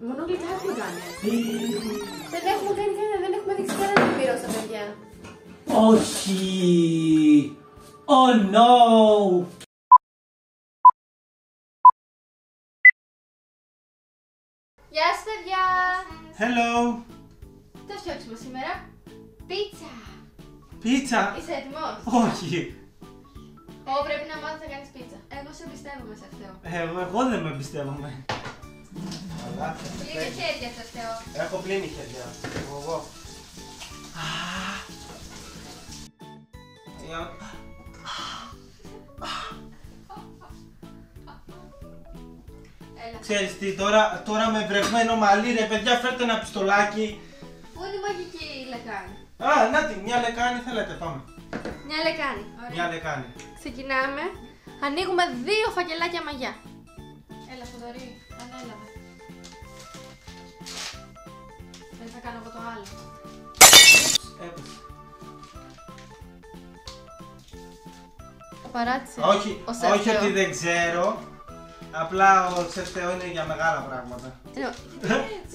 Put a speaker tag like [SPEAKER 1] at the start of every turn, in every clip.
[SPEAKER 1] Μόνο γλυκά έχουμε κάνει. Δεν έχουμε κάνει κανένα, δεν έχουμε δείξει κανένα πυρό στα παιδιά.
[SPEAKER 2] Όχι! Oh no!
[SPEAKER 1] Γεια σας παιδιά!
[SPEAKER 2] Hello!
[SPEAKER 1] Τι θα φτιάξουμε σήμερα? Πίτσα!
[SPEAKER 2] Πίτσα!
[SPEAKER 1] Είσαι έτοιμος?
[SPEAKER 2] Όχι!
[SPEAKER 1] Πρέπει να μάθεις να κάνεις πίτσα. Εγώ σε εμπιστεύομαι σε αυτό.
[SPEAKER 2] Εγώ δεν με εμπιστεύομαι.
[SPEAKER 1] Πλύνε χέρια σε αυτό.
[SPEAKER 2] Έχω πλύνει χέρια. Εγώ. Ξέρεις τι, τώρα με βρεγμένο μαλλί ρε παιδιά, φέρτε ένα πιστολάκι.
[SPEAKER 1] Πού είναι η μαγική λεκάνη?
[SPEAKER 2] Α, να τη, μια λεκάνη θέλετε, πάμε.
[SPEAKER 1] Μια λεκάνη.
[SPEAKER 2] Μια λεκάνη.
[SPEAKER 1] Ξεκινάμε. Ανοίγουμε 2 φακελάκια μαγιά. Έλα Θοδωρή, ανέλαβε. Δεν θα κάνω από το άλλο.
[SPEAKER 2] Έπεσε.
[SPEAKER 1] Παράτησε.
[SPEAKER 2] Όχι ότι δεν ξέρω. Απλά ο Σεφ Θεό είναι για μεγάλα πράγματα.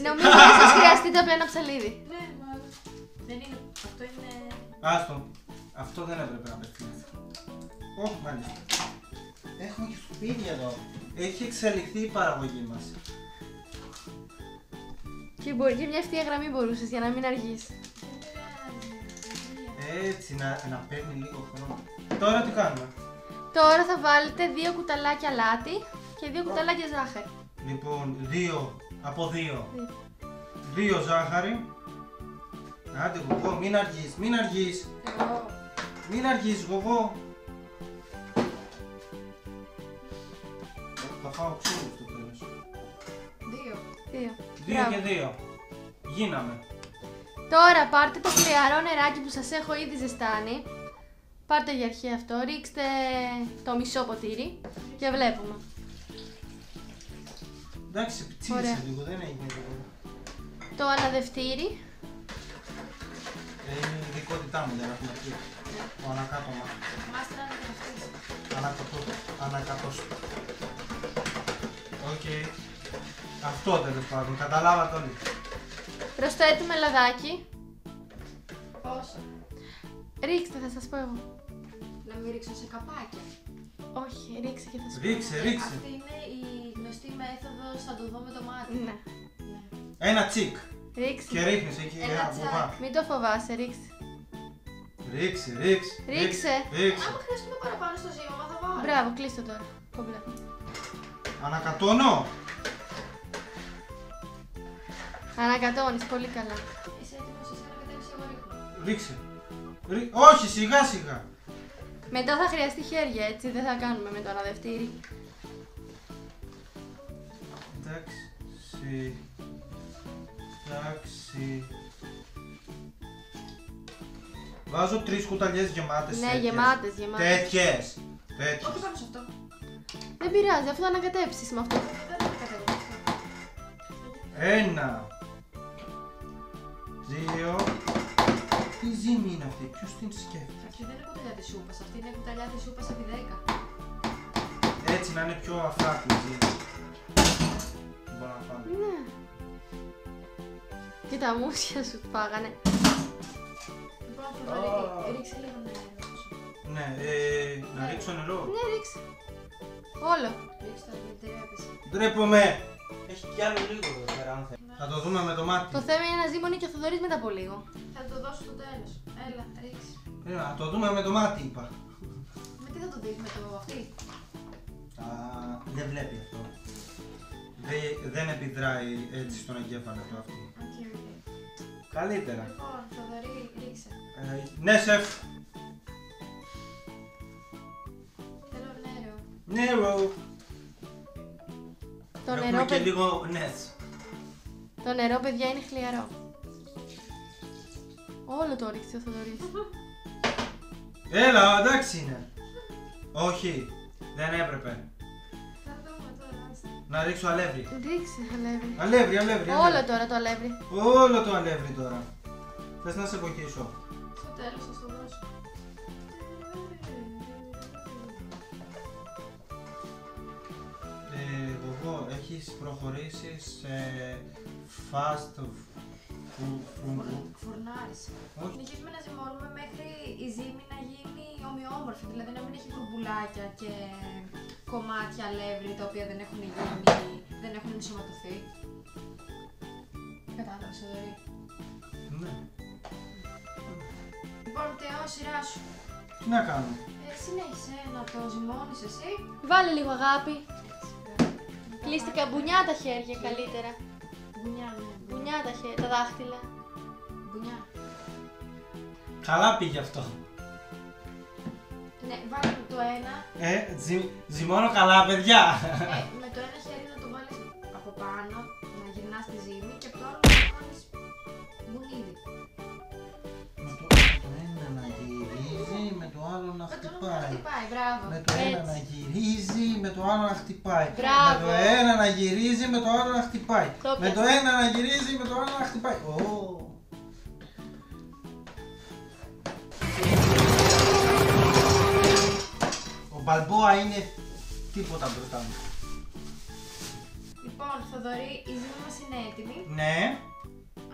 [SPEAKER 1] Νομίζω ότι σας χρειαστεί το ένα ψαλίδι. Ναι, μάλλον. Δεν είναι. Αυτό είναι.
[SPEAKER 2] Άστο. Αυτό δεν έπρεπε να πετύχει. Όχι, μάλιστα. Έχουμε και σκουπίδια εδώ. Έχει εξελιχθεί η παραγωγή μας.
[SPEAKER 1] Και μια ευθεία γραμμή μπορούσες για να μην αργείς.
[SPEAKER 2] Έτσι, να παίρνει λίγο χρόνο. Τώρα τι κάνουμε?
[SPEAKER 1] Τώρα θα βάλετε 2 κουταλάκια λάτι και 2 κουταλάκια ζάχαρη.
[SPEAKER 2] Λοιπόν, 2 από 2. 2 ζάχαρη. Άντε γογό, μην αργείς, μην αργείς. Μην αργείς γογό. Θα φάω ξύλο στο τέλος. 2 και 2. Γίναμε.
[SPEAKER 1] Τώρα πάρτε το χλιαρό νεράκι που σας έχω ήδη ζεστάνει. Πάρτε για αρχή αυτό, ρίξτε το μισό ποτήρι και βλέπουμε.
[SPEAKER 2] Εντάξει, πιτσίλησε λίγο, δεν έγινε τίποτα.
[SPEAKER 1] Το αναδευτήρι.
[SPEAKER 2] Είναι η ειδικότητά μου, δεν έχουμε πει. Το ανακάτωμα.
[SPEAKER 1] Μάστρα
[SPEAKER 2] Ανακατός. Οκ. Αυτό τέλος πάντων, καταλάβατε όλοι.
[SPEAKER 1] Προσθέτουμε λαδάκι. Πόσο? Ρίξτε, θα σας πω εγώ. Να μην ρίξω σε καπάκια. Όχι, ρίξε και θα σου πω.
[SPEAKER 2] Ρίξε.
[SPEAKER 1] Αυτή είναι η γνωστή μέθοδος, θα το δω με το μάτι. Ναι.
[SPEAKER 2] Ένα τσικ.
[SPEAKER 1] Ρίξε.
[SPEAKER 2] Και ρίχνεις εκεί ένα βουβά.
[SPEAKER 1] Μην το φοβάσαι, ρίξε.
[SPEAKER 2] Ρίξε.
[SPEAKER 1] Άμα χρειαστούμε παραπάνω στο ζύμωμα θα βάλω. Μπράβο, κλείστο τώρα. Κομπλέ.
[SPEAKER 2] Ανακατώνω.
[SPEAKER 1] Ανακατώνεις, πολύ καλά. Είσαι έτοιμος, εσύ ανακατώνεις, εγώ ρίχνω.
[SPEAKER 2] Ρίξε. Όχι, σιγά σιγά.
[SPEAKER 1] Μετά θα χρειαστεί χέρια, έτσι, δεν θα κάνουμε με το αναδευτήρι.
[SPEAKER 2] Εντάξει. Βάζω 3 κουταλιές γεμάτες.
[SPEAKER 1] Ναι, γεμάτες.
[SPEAKER 2] Τέτοιες.
[SPEAKER 1] Όχι πάνω σε αυτό. Δεν πειράζει, αφού θα ανακατέψεις με αυτό. Δεν ανακατεύω.
[SPEAKER 2] 1, 2. Τι ζύμη είναι αυτή, ποιος την σκέφτεται?
[SPEAKER 1] Αυτή δεν είναι κουταλιά της σούπας, αυτή είναι κουταλιά της σούπας επί 10.
[SPEAKER 2] Έτσι να είναι πιο αφράκτη. Μπορώ να φάμε.
[SPEAKER 1] Ναι. Και τα μουσια σου πάγανε. Λοιπόν, ρίξε λίγο νερό.
[SPEAKER 2] Ναι, να ρίξω νερό.
[SPEAKER 1] Ναι, ρίξε. Όλο. Ρίξε το, γιατί έπεσε.
[SPEAKER 2] Ντρέπομαι. Έχει κι άλλο λίγο εδώ πέρα, αν θέλει. Θα το δούμε με το μάτι.
[SPEAKER 1] Το θέμα είναι να ζυμώνει και ο Θοδωρής μετά από λίγο. Θα το δώσω στο τέλος. Έλα, ρίξε.
[SPEAKER 2] Να το δούμε με το μάτι, είπα.
[SPEAKER 1] Με τι θα το δεις, με το αυτή?
[SPEAKER 2] Δεν βλέπει αυτό. Δεν επιδράει έτσι στον εγκέφαλο του αυτή. Καλύτερα.
[SPEAKER 1] Λοιπόν, Θοδωρή, ρίξε.
[SPEAKER 2] Ναι, σεφ.
[SPEAKER 1] Θέλω νερό.
[SPEAKER 2] Νερό.
[SPEAKER 1] Το
[SPEAKER 2] Έχουμε
[SPEAKER 1] νερό,
[SPEAKER 2] και λίγο νες.
[SPEAKER 1] Το νερό, παιδιά, είναι χλιαρό. Όλο το ρίξε ο Θοδωρής.
[SPEAKER 2] Έλα, εντάξει είναι. Όχι, δεν έπρεπε.
[SPEAKER 1] Θα δούμε τώρα.
[SPEAKER 2] Να ρίξω αλεύρι.
[SPEAKER 1] Ρίξε αλεύρι.
[SPEAKER 2] Αλεύρι.
[SPEAKER 1] Όλο τώρα το αλεύρι.
[SPEAKER 2] Όλο το αλεύρι τώρα. Θες να σε βοηθήσω?
[SPEAKER 1] Στο τέλος θα στο δώσω.
[SPEAKER 2] εγώ, έχεις προχωρήσει σε fast
[SPEAKER 1] φουρνάρις. Συνεχίζουμε να ζυμώνουμε μέχρι η ζύμη να γίνει ομοιόμορφη, δηλαδή να μην έχει κουρμπουλάκια και κομμάτια αλεύρι τα οποία δεν έχουν γίνει, δεν έχουν ενσωματωθεί. Κατάλαβες, Θοδωρή?
[SPEAKER 2] Ναι.
[SPEAKER 1] Λοιπόν, Θεό, σειρά σου.
[SPEAKER 2] Τι να κάνω?
[SPEAKER 1] Συνέχισε να το ζυμώνεις εσύ.
[SPEAKER 3] Βάλε λίγο αγάπη. Κλείστηκα μπουνιά τα χέρια καλύτερα.
[SPEAKER 1] Μπουνιά, ναι.
[SPEAKER 3] Μπουνιά τα χέρια, τα δάχτυλα.
[SPEAKER 1] Μπουνιά.
[SPEAKER 2] Καλά πήγε αυτό.
[SPEAKER 1] Ναι, βάλε το ένα.
[SPEAKER 2] Ζυμώνω καλά, παιδιά.
[SPEAKER 1] Με το ένα χέρι να το βάλεις από πάνω, να γυρνάς τη ζύμη και από το άλλο να κάνεις μπουνίδι.
[SPEAKER 2] Με το ένα να γυρίζει, με το άλλο να χτυπάει.
[SPEAKER 1] Μπράβο.
[SPEAKER 2] Με το ένα να γυρίζει, με το άλλο να χτυπάει.
[SPEAKER 3] Μπράβο.
[SPEAKER 2] Με το ένα να γυρίζει, με το άλλο να χτυπάει. Με το ένα να γυρίζει, με το άλλο να χτυπάει. Ο Μπαλμπόα είναι τίποτα μπροστά μου.
[SPEAKER 1] Λοιπόν, Θοδωρή, η ζύμη μας είναι έτοιμη.
[SPEAKER 2] Ναι.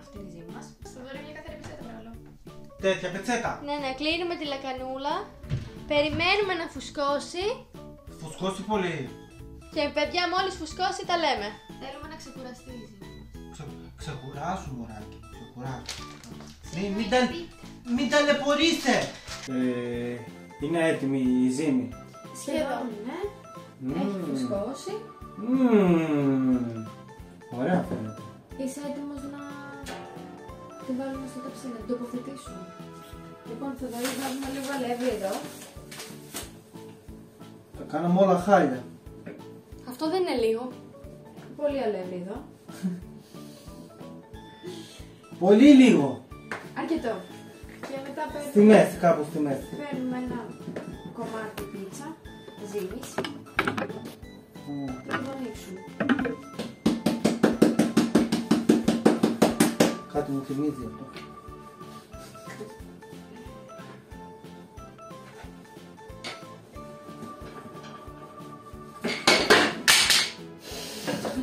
[SPEAKER 1] Αυτή είναι η ζύμη μας. Θοδωρή, μια καθαρή πετσέτα, παρακαλώ.
[SPEAKER 2] Τέτοια πετσέτα.
[SPEAKER 3] Ναι, κλείνουμε τη λακανούλα. Περιμένουμε να φουσκώσει.
[SPEAKER 2] Φουσκώσει πολύ.
[SPEAKER 3] Και παιδιά, μόλις φουσκώσει τα λέμε.
[SPEAKER 1] Θέλουμε να ξεκουραστεί η ζύμη μας.
[SPEAKER 2] Ξεκουράσου, μωράκι. Ξεκουράσου. Μην ταλαιπωρήστε. Είναι έτοιμη η ζύμη.
[SPEAKER 1] Σχεδόν, ναι. Έχει φουσκώσει.
[SPEAKER 2] Ωραία φαίνεται.
[SPEAKER 1] Είσαι έτοιμος να τη βάλουμε στο ταψί, να την τοποθετήσουμε. Λοιπόν, Θοδωρή, βάζουμε λίγο αλεύρι εδώ.
[SPEAKER 2] Θα κάναμε όλα χάλια.
[SPEAKER 3] Αυτό δεν είναι λίγο.
[SPEAKER 1] Πολύ αλεύρι εδώ.
[SPEAKER 2] Πολύ λίγο.
[SPEAKER 1] Αρκετό. Και μετά
[SPEAKER 2] Στη μέση, κάπου στη μέση.
[SPEAKER 1] παίρνουμε ένα κομμάτι πίτσα ζύμης και το ανοίξουμε.
[SPEAKER 2] Κάτι μου θυμίζει αυτό.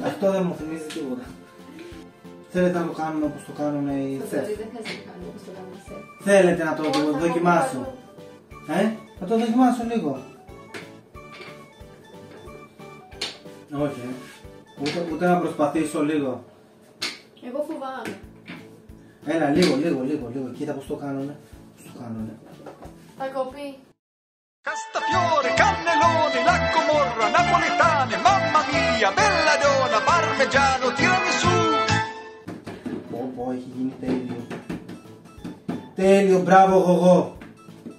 [SPEAKER 2] Αυτό δεν μου θυμίζει τίποτα. Θέλετε να το κάνουμε όπως το κάνουν οι σεφ?
[SPEAKER 1] Δεν θέλετε να το κάνουμε όπως το κάνουν οι σεφ.
[SPEAKER 2] Θέλετε να το δοκιμάσω? Θα το δοκιμάσω λίγο. Όχι. Ούτε να προσπαθήσω λίγο.
[SPEAKER 1] Εγώ φοβάμαι.
[SPEAKER 2] Έλα, λίγο. Κοίτα πώς το κάνουνε.
[SPEAKER 3] Θα κοπεί.
[SPEAKER 4] Castafiore, cannelloni, la Comorra, napoletane, mamma mia, belladonna, parmigiano, tiramisù.
[SPEAKER 2] Πω, έχει γίνει τέλειο. Τέλειο, μπράβο εγώ.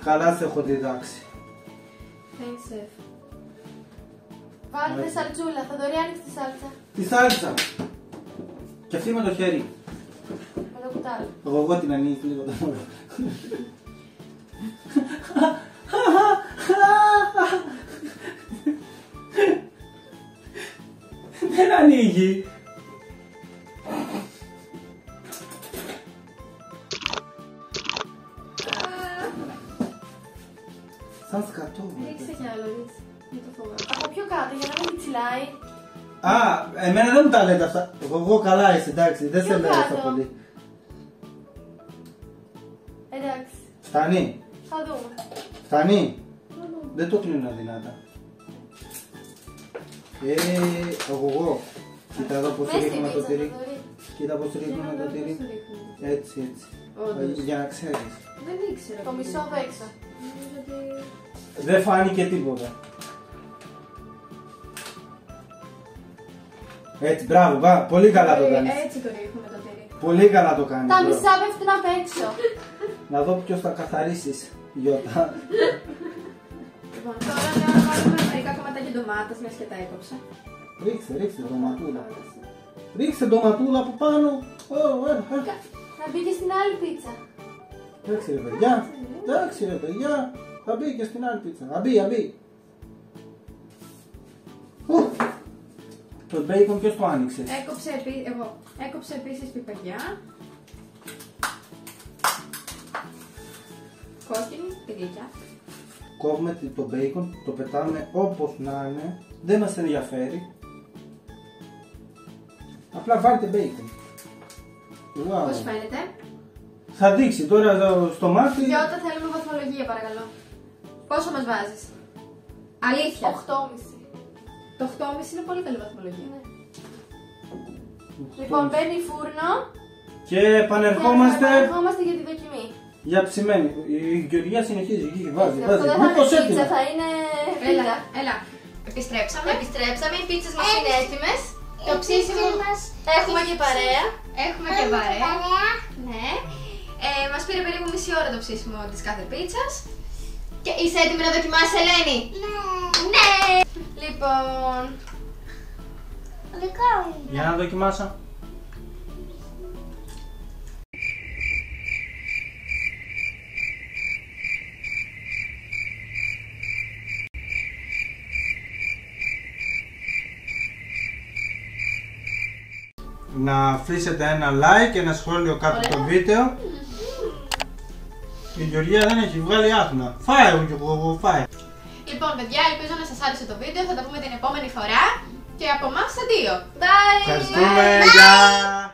[SPEAKER 2] Καλά σε έχω διδάξει.
[SPEAKER 1] Thanks, chef.
[SPEAKER 3] Βάλτε σαλτσούλα, θα το ρίξεις τη σάλτσα.
[SPEAKER 2] Τη σάλτσα. Και αυτή με το χέρι.
[SPEAKER 3] Με το κουτάλι.
[SPEAKER 2] Εγώ την ανοίγει λίγο το μόνο. Δεν ανοίγει. Σαν σκατό.
[SPEAKER 1] Ρίξτε κι άλλο, ρίξτε. Μην το φοβάμαι.
[SPEAKER 3] Από πιο κάτω για να μην τσιλάει.
[SPEAKER 2] Α, εμένα δεν μου τα λέτε αυτά. Εγώ καλά είσαι, εντάξει, δεν σε
[SPEAKER 3] Πιο
[SPEAKER 2] λέω αυτά
[SPEAKER 3] κάτω.
[SPEAKER 2] πολύ.
[SPEAKER 3] Εντάξει,
[SPEAKER 2] Φτάνει,
[SPEAKER 3] θα δούμε.
[SPEAKER 2] φτάνει. Δεν το κλείνω δυνατά. Εγώ. Κοίτα εδώ πως
[SPEAKER 3] Μες στη
[SPEAKER 2] ρίχνουμε το
[SPEAKER 3] πίτσα,
[SPEAKER 2] τυρί.
[SPEAKER 3] Θοδωρή.
[SPEAKER 2] Κοίτα πως ρίχνουμε το τυρί. Έτσι.
[SPEAKER 1] Όντως.
[SPEAKER 2] Για να ξέρεις.
[SPEAKER 1] Δεν ήξερα.
[SPEAKER 3] Το μισό απ' έξω.
[SPEAKER 1] Νομίζω ότι...
[SPEAKER 2] Δεν φάνηκε τίποτα. Έτσι, μπράβο, πολύ καλά το κάνεις.
[SPEAKER 1] Έτσι το ρίχνουμε το τυρί.
[SPEAKER 2] Πολύ καλά το κάνεις.
[SPEAKER 3] Τα
[SPEAKER 2] μπράβο.
[SPEAKER 3] μισά πέφτουν απ' έξω.
[SPEAKER 2] Να δω ποιος θα καθαρίσεις, Γιώτα.
[SPEAKER 1] Λοιπόν, τώρα να βάλουμε μερικά κομματάκια ντομάτας, μιας και τα έκοψα.
[SPEAKER 2] Ρίξε ντοματούλα. Ρίξε ντοματούλα από πάνω.
[SPEAKER 3] Να μπει και στην άλλη πίτσα.
[SPEAKER 2] Εντάξει ρε παιδιά. Θα μπει και στην άλλη πίτσα. Θα μπει. Το μπέικον ποιος το άνοιξες?
[SPEAKER 1] Εγώ. Έκοψα επίσης πιπαγιά. Κόκκινη, τη γλυκιά.
[SPEAKER 2] Κόβουμε το μπέικον, το πετάμε όπως να είναι. Δεν μας ενδιαφέρει. Απλά βάλτε μπέικον. Wow.
[SPEAKER 1] Πώς φαίνεται?
[SPEAKER 2] Θα δείξει τώρα στο μάτι.
[SPEAKER 1] Γιώτα, θέλουμε βαθμολογία παρακαλώ. Πόσο μας βάζεις? Αλήθεια.
[SPEAKER 3] 8,5.
[SPEAKER 1] Το 8,5 είναι πολύ καλή βαθμολογία.
[SPEAKER 3] Ναι. Λοιπόν, μπαίνει φούρνο
[SPEAKER 2] Και επανερχόμαστε
[SPEAKER 3] για τη δοκιμή.
[SPEAKER 2] για ψημένη. Η Γεωργία συνεχίζει, εκεί βάζει.
[SPEAKER 3] Αυτό δεν θα είναι πίτσα, θα είναι
[SPEAKER 1] Έλα,
[SPEAKER 3] πίτσα.
[SPEAKER 1] έλα. Επιστρέψαμε.
[SPEAKER 3] Επιστρέψαμε, οι πίτσες μας είναι έτοιμες. Το ψήσιμο έχουμε και παρέα.
[SPEAKER 1] Έχουμε και παρέα. Ναι. Μας πήρε περίπου μισή ώρα το ψήσιμο της κάθε πίτσας.
[SPEAKER 3] Και είσαι έτοιμη να δοκιμάσεις, Ελένη? Ναι! Λοιπόν...
[SPEAKER 2] Για να δοκιμάσω. Να αφήσετε ένα like και ένα σχόλιο κάτω στο βίντεο. Η Γεωργία δεν έχει βγάλει άχνα. Φάε ο Γιώργο, φάε.
[SPEAKER 1] Λοιπόν, παιδιά, ελπίζω να σας άρεσε το βίντεο. Θα τα πούμε την επόμενη φορά. Και από εμάς, αντίο.
[SPEAKER 3] Bye!
[SPEAKER 2] Ευχαριστούμε, γεια!